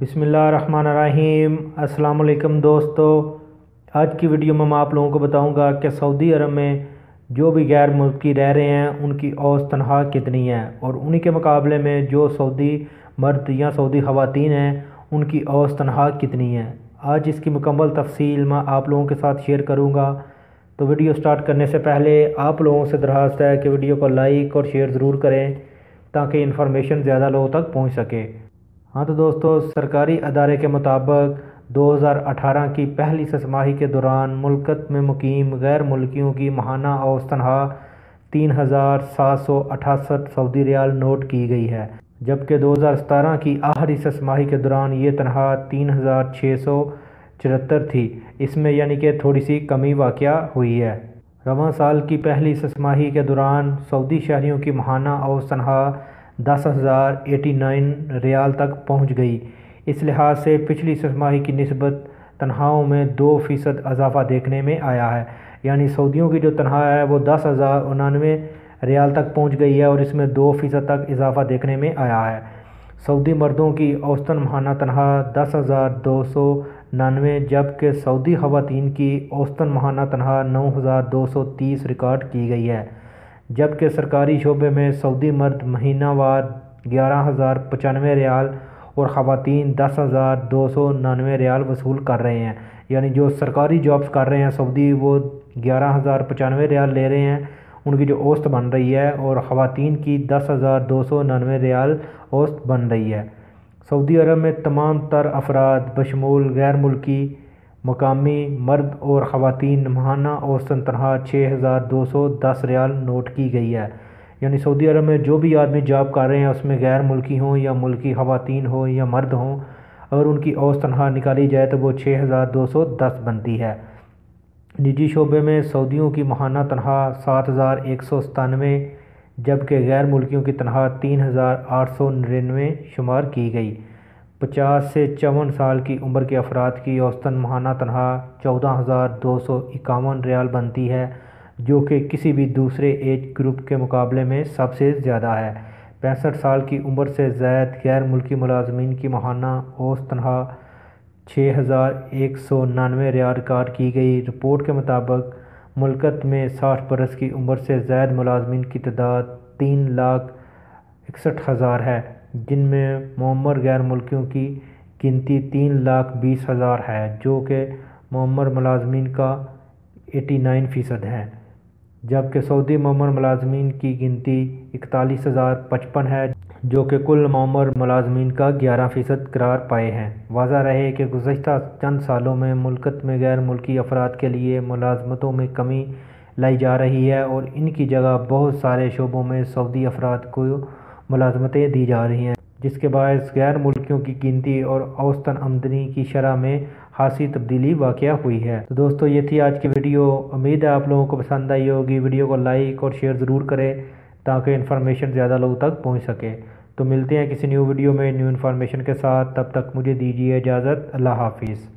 بسم اللہ الرحمن الرحیم۔ السلام علیکم دوستو، آج کی ویڈیو میں آپ لوگوں کو بتاؤں گا کہ سعودی عرب میں جو بھی غیر ملکی رہ رہے ہیں ان کی اوسط تنخواہ کتنی ہے، اور انہی کے مقابلے میں جو سعودی مرد یا سعودی خواتین ہیں ان کی اوسط تنخواہ کتنی ہے۔ آج اس کی مکمل تفصیل میں آپ لوگوں کے ساتھ شیئر کروں گا۔ تو ویڈیو سٹارٹ کرنے سے پہلے آپ لوگوں سے درخواست ہے کہ ویڈیو کو لائک اور شیئر ضرور کریں تاکہ انفارمیشن زیادہ لوگوں تک پہنچ سکے۔ ہاں تو دوستو، سرکاری ادارے کے مطابق 2018 کی پہلی سہ ماہی کے دوران ملکت میں مقیم غیر ملکیوں کی ماہانہ اوسط تنخواہ 3,768 سعودی ریال نوٹ کی گئی ہے، جبکہ 2017 کی آخری سہ ماہی کے دوران یہ تنخواہ 3,674 تھی۔ اس میں یعنی کہ تھوڑی سی کمی واقع ہوئی ہے۔ رواں سال کی پہلی سہ ماہی کے دوران سعودی شہریوں کی ماہانہ اوسط تنخواہ 10,089 ریال تک پہنچ گئی۔ اس لحاظ سے پچھلی سہ ماہی کی نسبت تنخواہوں میں 2% اضافہ دیکھنے میں آیا ہے، یعنی سعودیوں کی جو تنخواہ ہے وہ 10,089 ریال تک پہنچ گئی ہے اور اس میں 2% تک اضافہ دیکھنے میں آیا ہے۔ سعودی مردوں کی اوسطاً ماہانہ تنخواہ 10,299 جبکہ سعودی خواتین کی اوسطاً ماہانہ تنخواہ 9,230 ریکارڈ کی گئی ہے، جبکہ سرکاری شعبے میں سعودی مرد مہینہ وار 11,095 ریال اور خواتین 10,299 ریال وصول کر رہے ہیں، یعنی جو سرکاری جابز کر رہے ہیں سعودی وہ 11,095 ریال لے رہے ہیں، ان کی جو اوسط بن رہی ہے، اور خواتین کی 10,299 ریال اوسط بن رہی ہے۔ سعودی عرب میں تمام تر افراد بشمول غیر ملکی، مقامی مرد اور خواتین ماہانہ اوسطاً تنخواہ 6,210 ریال نوٹ کی گئی ہے، یعنی سعودی عرب میں جو بھی آدمی جاب کر رہے ہیں اس میں غیر ملکی ہوں یا ملکی خواتین ہوں یا مرد ہوں، اگر ان کی اوسط تنخواہ نکالی جائے تو وہ 6,210 بنتی ہے۔ نجی شعبے میں سعودیوں کی ماہانہ تنخواہ 7,197 جبکہ غیر ملکیوں کی تنخواہ 3,899 شمار کی گئی۔ 50 سے 54 سال کی عمر کے افراد کی اوسطاً ماہانہ تنخواہ 14,251 ریال بنتی ہے، جو کہ کسی بھی دوسرے ایج گروپ کے مقابلے میں سب سے زیادہ ہے۔ 65 سال کی عمر سے زائد غیر ملکی ملازمین کی ماہانہ اوسط تنخواہ 6,199 ریال ریکارڈ کی گئی۔ رپورٹ کے مطابق ملکت میں 60 برس کی عمر سے زائد ملازمین کی تعداد 3,61,000 ہے، جن میں معمر غیر ملکیوں کی گنتی 3,20,000 ہے، جو کہ معمر ملازمین کا 89% ہے، جبکہ سعودی معمر ملازمین کی گنتی 41,055 ہے، جو کہ کل معمر ملازمین کا 11% قرار پائے ہیں۔ واضح رہے کہ گزشتہ چند سالوں میں ملکت میں غیر ملکی افراد کے لیے ملازمتوں میں کمی لائی جا رہی ہے اور ان کی جگہ بہت سارے شعبوں میں سعودی افراد کو ملازمتیں دی جا رہی ہیں، جس کے باعث غیر ملکیوں کی گنتی اور اوسطاً آمدنی کی شرح میں خاصی تبدیلی واقع ہوئی ہے۔ تو دوستو، یہ تھی آج کی ویڈیو۔ امید ہے آپ لوگوں کو پسند آئی ہوگی۔ ویڈیو کو لائک اور شیئر ضرور کریں تاکہ انفارمیشن زیادہ لوگوں تک پہنچ سکے۔ تو ملتے ہیں کسی نیو ویڈیو میں نیو انفارمیشن کے ساتھ، تب تک مجھے دیجیے اجازت۔ اللہ حافظ۔